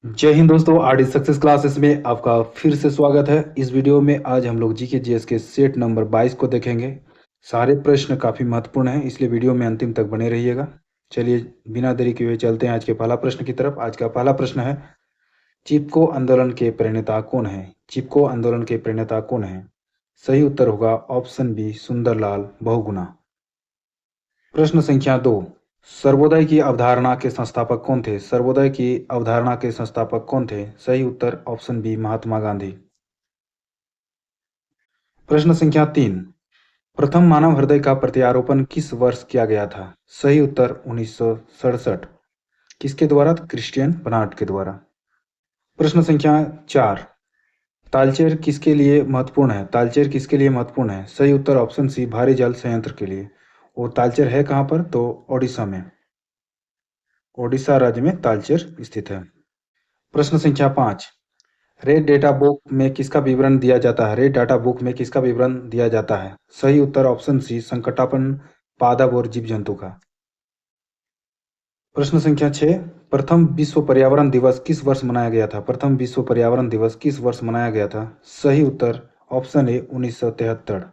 जय हिंद दोस्तों, RD success classes में आपका फिर से स्वागत है। इस वीडियो में आज हम लोग जीके जीएस के सेट नंबर 22 को देखेंगे। सारे प्रश्न काफ़ी महत्वपूर्ण हैं, इसलिए वीडियो में अंतिम तक बने रहिएगा। चलिए बिना देरी किए हुए चलते हैं आज के पहला प्रश्न की तरफ। आज का पहला प्रश्न है, चिपको आंदोलन के प्रणेता कौन है? चिपको आंदोलन के प्रणेता कौन है? सही उत्तर होगा ऑप्शन बी, सुंदरलाल बहुगुणा। प्रश्न संख्या 2, सर्वोदय की अवधारणा के संस्थापक कौन थे? सर्वोदय की अवधारणा के संस्थापक कौन थे? सही उत्तर ऑप्शन बी, महात्मा गांधी। प्रश्न संख्या 3, प्रथम मानव हृदय का प्रत्यारोपण किस वर्ष किया गया था? सही उत्तर 1967। किसके द्वारा? क्रिस्टियन बर्नार्ड के द्वारा। प्रश्न संख्या 4, तालचेर किसके लिए महत्वपूर्ण है? तालचेर किसके लिए महत्वपूर्ण है? सही उत्तर ऑप्शन सी, भारी जल संयंत्र के लिए। और तालचेर है कहाँ पर? तो ओडिशा में, ओडिशा राज्य में तालचेर स्थित है। प्रश्न संख्या 5, रेड डेटा बुक में किसका विवरण दिया जाता है? रेड डाटा बुक में किसका विवरण दिया जाता है? सही उत्तर ऑप्शन सी, संकटापन्न पादप और जीव जंतु का। प्रश्न संख्या 6, प्रथम विश्व पर्यावरण दिवस किस वर्ष मनाया गया था? प्रथम विश्व पर्यावरण दिवस किस वर्ष मनाया गया था? सही उत्तर ऑप्शन ए, 1973।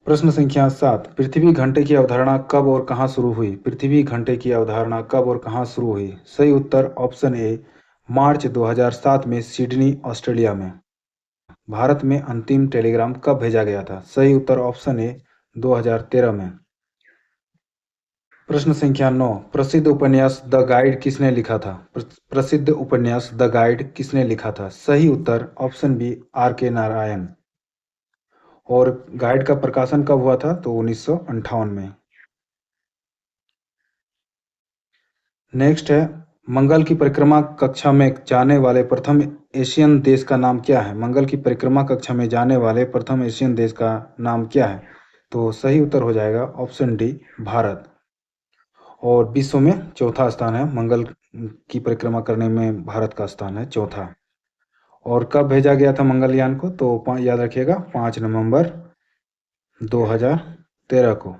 प्रश्न संख्या 7, पृथ्वी घंटे की अवधारणा कब और कहाँ शुरू हुई? पृथ्वी घंटे की अवधारणा कब और कहाँ शुरू हुई? सही उत्तर ऑप्शन ए, मार्च 2007 में सिडनी, ऑस्ट्रेलिया में। भारत में अंतिम टेलीग्राम कब भेजा गया था? सही उत्तर ऑप्शन ए, 2013 में। प्रश्न संख्या 9, प्रसिद्ध उपन्यास द गाइड किसने लिखा था? प्रसिद्ध उपन्यास द गाइड किसने लिखा था? सही उत्तर ऑप्शन बी, आर के नारायण। और गाइड का प्रकाशन कब हुआ था? तो 1958 में। नेक्स्ट है, मंगल की परिक्रमा कक्षा में जाने वाले प्रथम एशियन देश का नाम क्या है? मंगल की परिक्रमा कक्षा में जाने वाले प्रथम एशियन देश का नाम क्या है? तो सही उत्तर हो जाएगा ऑप्शन डी, भारत। और विश्व में चौथा स्थान है, मंगल की परिक्रमा करने में भारत का स्थान है चौथा। और कब भेजा गया था मंगलयान को? तो याद रखिएगा 5 नवंबर 2013 को।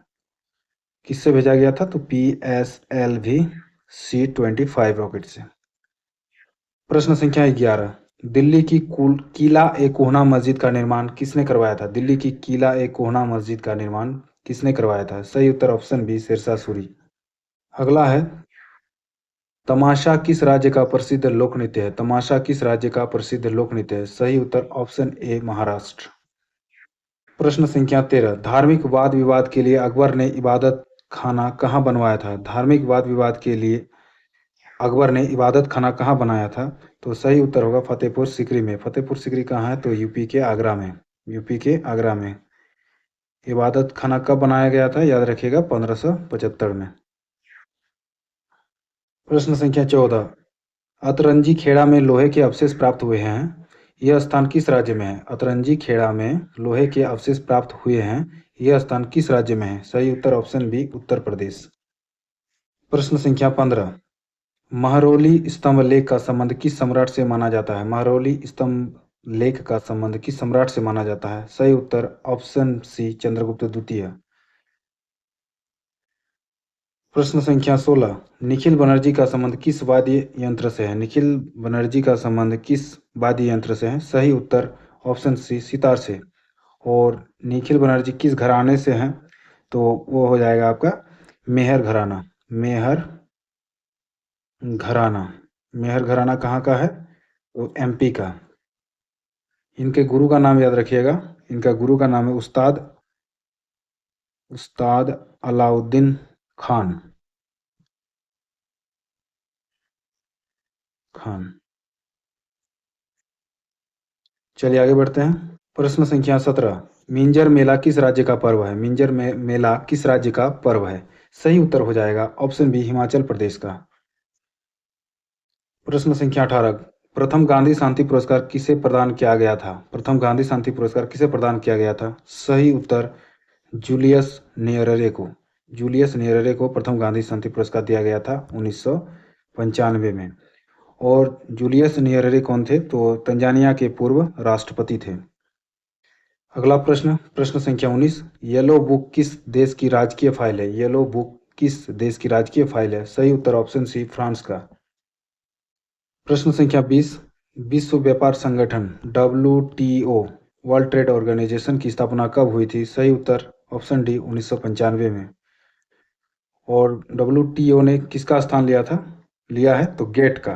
किससे भेजा गया था? तो PSLV C-25 रॉकेट से। प्रश्न संख्या 11, दिल्ली की किला ए कोहना मस्जिद का निर्माण किसने करवाया था? दिल्ली की किला ए कोहना मस्जिद का निर्माण किसने करवाया था? सही उत्तर ऑप्शन बी, शेरशाह सूरी। अगला है, तमाशा किस राज्य का प्रसिद्ध लोक नृत्य है? तमाशा किस राज्य का प्रसिद्ध लोक नृत्य है? सही उत्तर ऑप्शन ए, महाराष्ट्र। प्रश्न संख्या 13, धार्मिक वाद विवाद के लिए अकबर ने इबादत खाना कहाँ बनवाया था? धार्मिक वाद विवाद के लिए अकबर ने इबादत खाना कहाँ बनाया था? तो सही उत्तर होगा फतेहपुर सीकरी में। फतेहपुर सीकरी कहाँ है? तो यूपी के आगरा में, यूपी के आगरा में। इबादत खाना कब बनाया गया था? याद रखिएगा 1575 में। प्रश्न संख्या 14, अतरंजी खेड़ा में लोहे के अवशेष प्राप्त हुए हैं, यह स्थान किस राज्य में है? अतरंजी खेड़ा में लोहे के अवशेष प्राप्त हुए हैं, यह स्थान किस राज्य में है? सही उत्तर ऑप्शन बी, उत्तर प्रदेश। प्रश्न संख्या 15, महरौली स्तंभ लेख का संबंध किस सम्राट से माना जाता है? महरौली स्तंभ लेख का संबंध किस सम्राट से माना जाता है? सही उत्तर ऑप्शन सी, चंद्रगुप्त द्वितीय। प्रश्न संख्या 16, निखिल बनर्जी का संबंध किस वाद्य यंत्र से है? निखिल बनर्जी का संबंध किस वाद्य यंत्र से है? सही उत्तर ऑप्शन सी, सितार से। और निखिल बनर्जी किस घराने से हैं? तो वो हो जाएगा आपका मेहर घराना। मेहर घराना, मेहर घराना कहाँ का है? तो MP का। इनके गुरु का नाम याद रखिएगा, इनका गुरु का नाम है उस्ताद उस्ताद अलाउद्दीन खान खान। चलिए आगे बढ़ते हैं। प्रश्न संख्या 17, मिंजर मेला किस राज्य का पर्व है? मिंजर मेला किस राज्य का पर्व है? सही उत्तर हो जाएगा ऑप्शन बी, हिमाचल प्रदेश का। प्रश्न संख्या 18, प्रथम गांधी शांति पुरस्कार किसे प्रदान किया गया था? प्रथम गांधी शांति पुरस्कार किसे प्रदान किया गया था? सही उत्तर जूलियस न्येरेरे को। जूलियस न्येरेरे को प्रथम गांधी शांति पुरस्कार दिया गया था 1995 में। और जूलियस न्येरेरे कौन थे? तो तंजानिया के पूर्व राष्ट्रपति थे। अगला प्रश्न, प्रश्न संख्या 19, येलो बुक किस देश की राजकीय फाइल है? येलो बुक किस देश की राजकीय फाइल है? सही उत्तर ऑप्शन सी, फ्रांस का। प्रश्न संख्या 20, विश्व व्यापार संगठन WTO वर्ल्ड ट्रेड ऑर्गेनाइजेशन की स्थापना कब हुई थी? सही उत्तर ऑप्शन डी, 1995 में। और WTO ने किसका स्थान लिया है तो गेट का।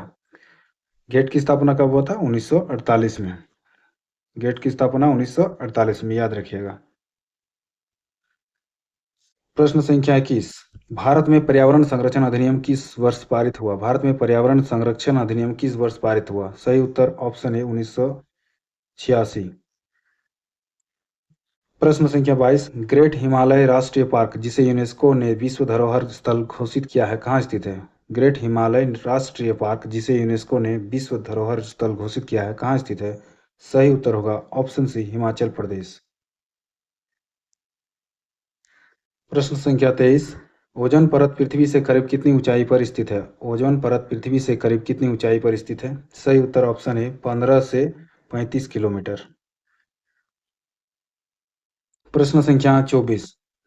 गेट की स्थापना कब हुआ था? 1948 में। गेट की स्थापना 1948 में, याद रखिएगा। प्रश्न संख्या 21, भारत में पर्यावरण संरक्षण अधिनियम किस वर्ष पारित हुआ? भारत में पर्यावरण संरक्षण अधिनियम किस वर्ष पारित हुआ? सही उत्तर ऑप्शन ए, 1986। प्रश्न संख्या 22, ग्रेट हिमालय राष्ट्रीय पार्क जिसे यूनेस्को ने विश्व धरोहर स्थल घोषित किया है, कहाँ स्थित है? ग्रेट हिमालय राष्ट्रीय पार्क जिसे यूनेस्को ने विश्व धरोहर स्थल घोषित किया है, कहाँ स्थित है? सही उत्तर होगा ऑप्शन सी, हिमाचल प्रदेश। प्रश्न संख्या 23, ओजोन परत पृथ्वी से करीब कितनी ऊंचाई पर स्थित है? ओजोन परत पृथ्वी से करीब कितनी ऊंचाई पर स्थित है? सही उत्तर ऑप्शन है 15 से 35 किलोमीटर। प्रश्न संख्या 24,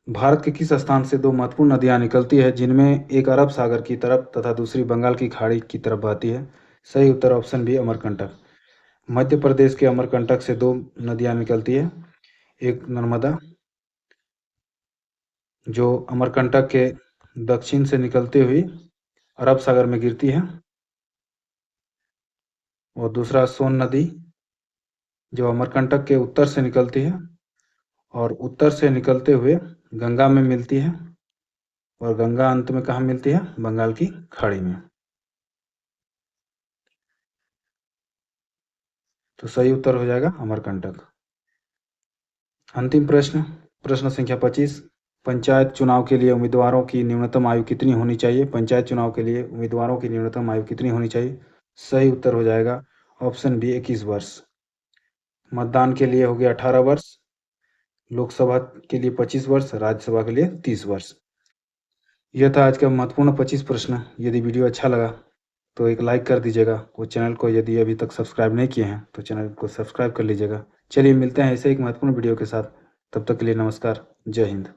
भारत के किस स्थान से दो महत्वपूर्ण नदियां निकलती है जिनमें एक अरब सागर की तरफ तथा दूसरी बंगाल की खाड़ी की तरफ बहती है? सही उत्तर ऑप्शन बी, अमरकंटक। मध्य प्रदेश के अमरकंटक से दो नदियां निकलती है, एक नर्मदा जो अमरकंटक के दक्षिण से निकलते हुए अरब सागर में गिरती है, और दूसरा सोन नदी जो अमरकंटक के उत्तर से निकलती है और उत्तर से निकलते हुए गंगा में मिलती है, और गंगा अंत में कहाँ मिलती है? बंगाल की खाड़ी में। तो सही उत्तर हो जाएगा अमरकंटक। अंतिम प्रश्न, प्रश्न संख्या 25, पंचायत चुनाव के लिए उम्मीदवारों की न्यूनतम आयु कितनी होनी चाहिए? पंचायत चुनाव के लिए उम्मीदवारों की न्यूनतम आयु कितनी होनी चाहिए? सही उत्तर हो जाएगा ऑप्शन बी, 21 वर्ष। मतदान के लिए हो गया 18 वर्ष, लोकसभा के लिए 25 वर्ष, राज्यसभा के लिए 30 वर्ष। यह था आज का महत्वपूर्ण 25 प्रश्न। यदि वीडियो अच्छा लगा तो एक लाइक कर दीजिएगा, और चैनल को यदि अभी तक सब्सक्राइब नहीं किए हैं तो चैनल को सब्सक्राइब कर लीजिएगा। चलिए मिलते हैं ऐसे एक महत्वपूर्ण वीडियो के साथ, तब तक के लिए नमस्कार, जय हिंद।